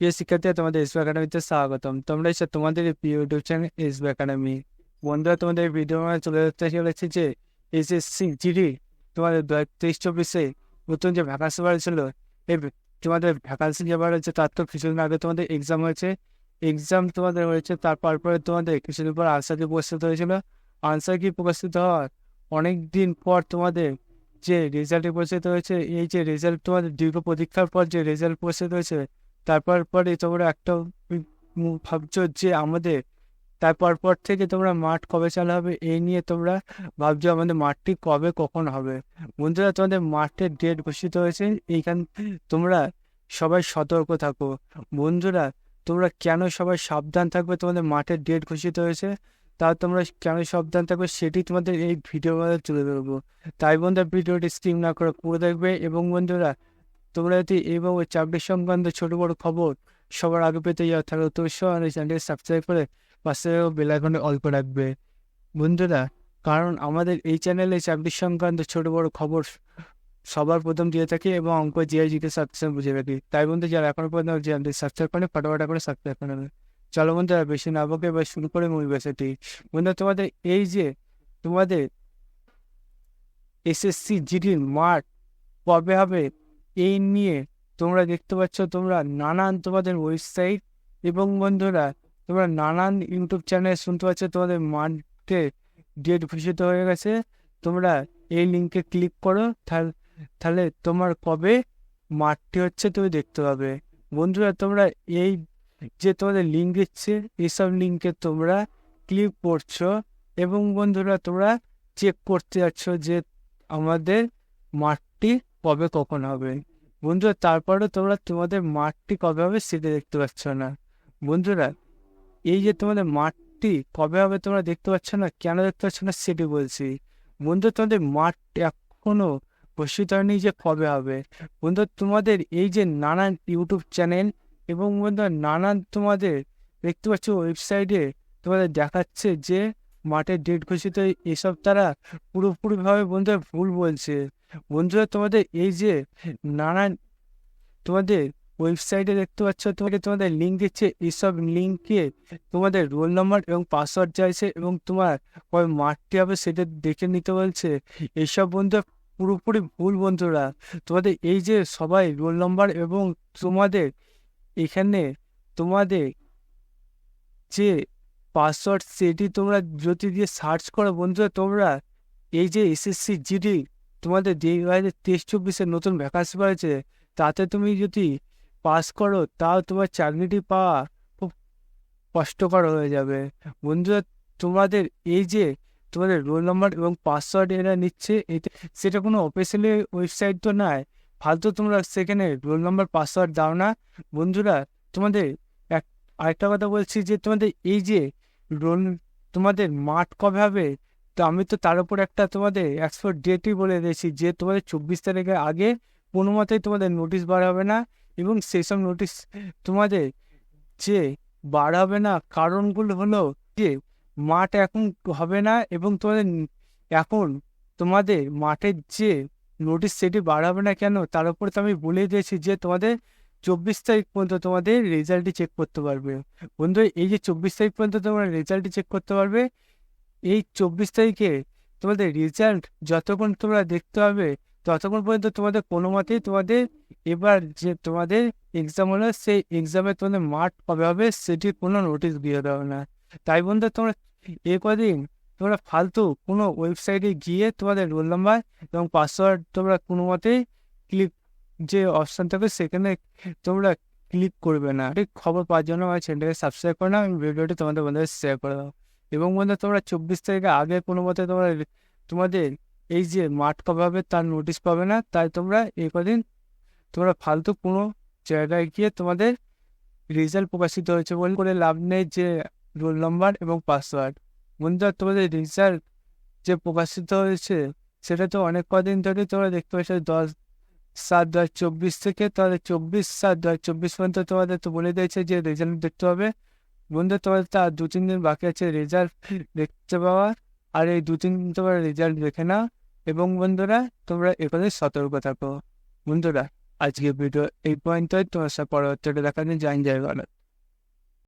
প্রিয় শিক্ষার্থীরা, তোমাদের এসবি একাডেমিতে স্বাগতম। তোমরা এসে তোমাদের এই প্রিয় ইউটিউব চ্যানেল এসবি একাডেমি। বন্ধুরা, তোমাদের ভিডিও চলে চলেছে যে এসএসসি জিডি তোমাদের 2023-24 নতুন যে ভ্যাকান্সি বাড়ছিল, এই তোমাদের ভ্যাকান্সি যে বাড়ছে তার তো কিছুদিন আগে তোমাদের এক্সাম হয়েছে। এক্সাম তোমাদের হয়েছে, তারপর পরে তোমাদের কিছুদিন পর আনসার কি প্রকাশিত হয়েছিল। আনসার কি প্রকাশিত হওয়ার অনেক দিন পর তোমাদের যে রেজাল্ট প্রকাশিত হয়েছে, এই যে রেজাল্ট তোমাদের দীর্ঘ পরীক্ষার পর যে রেজাল্ট প্রকাশিত হয়েছে, তারপর পরে তোমরা একটা ভাবছো যে আমাদের তারপর পর থেকে তোমরা মাঠ কবে চালু হবে এই নিয়ে তোমরা ভাবছো আমাদের মাঠটি কবে কখন হবে। বন্ধুরা, তোমাদের মাঠের ডেট ঘোষিত হয়েছে। এইখান তোমরা সবাই সতর্ক থাকো। বন্ধুরা, তোমরা কেন সবাই সাবধান থাকবে, তোমাদের মাঠের ডেট ঘোষিত হয়েছে তা তোমরা কেন সাবধান থাকবে সেটি তোমাদের এই ভিডিও তুলে ধরবো। তাই বন্ধুরা, ভিডিওটি স্কিপ না করে পুরো দেখবে। এবং বন্ধুরা, তোমরা যদি এইভাবে চাকরি সংক্রান্ত ছোট বড় খবর সবার আগে পেতে যাও তাহলে অবশ্যই আমাদের চ্যানেলটি সাবস্ক্রাইব করে পাশে বেল আইকনে অল করে রাখবে। বন্ধুরা, কারণ আমাদের এই চ্যানেলে চাকরি সংক্রান্ত ছোট বড় খবর সবার প্রথম দিয়ে থাকি এবং অঙ্ক জিআই জিকে সাবস্ক্রাইব বুঝে রাখি। তাই বন্ধু, যারা এখন পর্যন্ত চ্যানেলটি সাবস্ক্রাইব করে ফটাফটা করে সাবস্ক্রাইব করে নেবে। চলো বন্ধুরা, বেশি না বকে এবার শুরু করে মূল বিষয়টি। বন্ধুরা, তোমাদের এই যে তোমাদের এসএসসি জিডির মাঠ কবে হবে এই নিয়ে তোমরা দেখতে পাচ্ছ, তোমরা নানান তোমাদের ওয়েবসাইট এবং বন্ধুরা তোমরা নানান ইউটিউব চ্যানেল শুনতে পাচ্ছ তোমাদের মাঠে ডেট ঘোষিত হয়ে গেছে। তোমরা এই লিঙ্কে ক্লিক করো, তাহলে তোমার কবে মাঠটি হচ্ছে তুমি দেখতে পাবে। বন্ধুরা, তোমরা এই যে তোমাদের লিঙ্ক দিচ্ছে এইসব লিঙ্কে তোমরা ক্লিক করছো এবং বন্ধুরা তোমরা চেক করতে যাচ্ছ যে আমাদের মাঠটি কবে কখন হবে। বন্ধুরা, তারপরে তোমরা তোমাদের মাঠটি কবে হবে সেটা দেখতে পাচ্ছ না। বন্ধুরা, এই যে তোমাদের মাঠটি কবে হবে তোমরা দেখতে পাচ্ছ না, কেন দেখতে পাচ্ছ না সেটি বলছি। বন্ধু, তোমাদের মাঠ এখনো ঘোষিত হয়নি যে কবে হবে। বন্ধু, তোমাদের এই যে নানান ইউটিউব চ্যানেল এবং বন্ধু নানান তোমাদের দেখতে পাচ্ছ ওয়েবসাইটে তোমাদের দেখাচ্ছে যে মাঠের ডেট ঘোষিত, এসব তারা পুরোপুরিভাবে বন্ধুরা ভুল বলছে। বন্ধুরা, তোমাদের এই যে নানান তোমাদের ওয়েবসাইটে দেখতে পাচ্ছ তোমাদের লিঙ্ক দিচ্ছে, এইসব লিঙ্কে তোমাদের রোল নাম্বার এবং পাসওয়ার্ড চাইছে এবং তোমার কবে মাঠটি হবে সেটা দেখে নিতে বলছে। এইসব বন্ধু পুরোপুরি ভুল। বন্ধুরা, তোমাদের এই যে সবাই রোল নাম্বার এবং তোমাদের এখানে তোমাদের যে পাসওয়ার্ড সেটি তোমরা যদি দিয়ে সার্চ করো, বন্ধুরা তোমরা এই যে এসএসসি জিডি তোমাদের 2023-24 নতুন ভ্যাকান্সি বাড়ছে, তাতে তুমি যদি পাস করো তাও তোমার চাকরিটি পাওয়া খুব কষ্টকর হয়ে যাবে। বন্ধুরা, তোমাদের এই যে তোমাদের রোল নাম্বার এবং পাসওয়ার্ড এরা নিচ্ছে, এটা সেটা কোনো অফিসিয়ালি ওয়েবসাইট তো নয়, ফালতু তোমরা সেখানে রোল নাম্বার পাসওয়ার্ড দাও না। বন্ধুরা, তোমাদের এক আরেকটা কথা বলছি যে তোমাদের এই যে রোল তোমাদের মাঠ কবে হবে, তো আমি তো তার উপর একটা তোমাদের এক্সপায়ার ডেটই বলে দিয়েছি যে তোমাদের 24 তারিখের আগে কোনো মতেই তোমাদের নোটিশ বার হবে না। এবং সেই সব নোটিশ তোমাদের যে বার হবে না কারণগুলো হলো যে মাঠ এখন হবে না এবং তোমাদের এখন তোমাদের মাঠের যে নোটিশ সেটি বার হবে না কেন তার উপরে তো আমি বলে দিয়েছি যে তোমাদের 24 তারিখ পর্যন্ত তোমাদের রেজাল্টটি চেক করতে পারবে। বন্ধু, এই যে 24 তারিখ পর্যন্ত তোমরা রেজাল্টটি চেক করতে পারবে, এই 24 তারিখে তোমাদের রেজাল্ট যতক্ষণ তোমরা দেখতে হবে ততক্ষণ পর্যন্ত তোমাদের কোনো মতেই তোমাদের এবার যে তোমাদের এক্সাম হলো সেই এক্সামে তোমাদের মাঠ কবে হবে সেটির কোনো নোটিশ দিয়ে দেবে না। তাই বন্ধু, তোমরা এ কদিন তোমরা ফালতু কোনো ওয়েবসাইটে গিয়ে তোমাদের রোল নাম্বার এবং পাসওয়ার্ড তোমরা কোনো মতেই ক্লিক যে অপশান থাকে সেখানে তোমরা ক্লিক করবে না। ঠিক খবর পাওয়ার জন্য আমার চ্যানেলটাকে সাবস্ক্রাইব করে নাও এবং ভিডিওটি তোমাদের বন্ধুদের শেয়ার করে দাও। এবং বন্ধু, তোমরা 24 তারিখে আগে কোনো মতে তোমরা তোমাদের এই যে মাঠ কবে হবে তার নোটিশ পাবে না। তাই তোমরা এই কদিন তোমরা ফালতু কোনো জায়গায় গিয়ে তোমাদের রেজাল্ট প্রকাশিত হয়েছে বলে করে লাভ নেই যে রোল নাম্বার এবং পাসওয়ার্ড। বন্ধুরা, তোমাদের রেজাল্ট যে প্রকাশিত হয়েছে সেটা তো অনেক কদিন ধরে তোমরা দেখতে পাচ্ছ, 10/7/2024 থেকে তোমাদের 24/7/2024 পর্যন্ত তোমাদের তো বলে দিয়েছে যে রেজাল্ট দেখতে হবে। বন্ধু, তোমাদের তার 2-3 দিন বাকি আছে রেজাল্ট দেখতে পাওয়ার, আর এই 2-3 দিন তোমরা রেজাল্ট দেখে নাও এবং বন্ধুরা তোমরা এখানে সতর্ক থাকো। বন্ধুরা। আজকে ভিডিও এই পর্যন্তই। তোমার সাথে পরবর্তীতে দেখা নিয়ে জয় ভারত।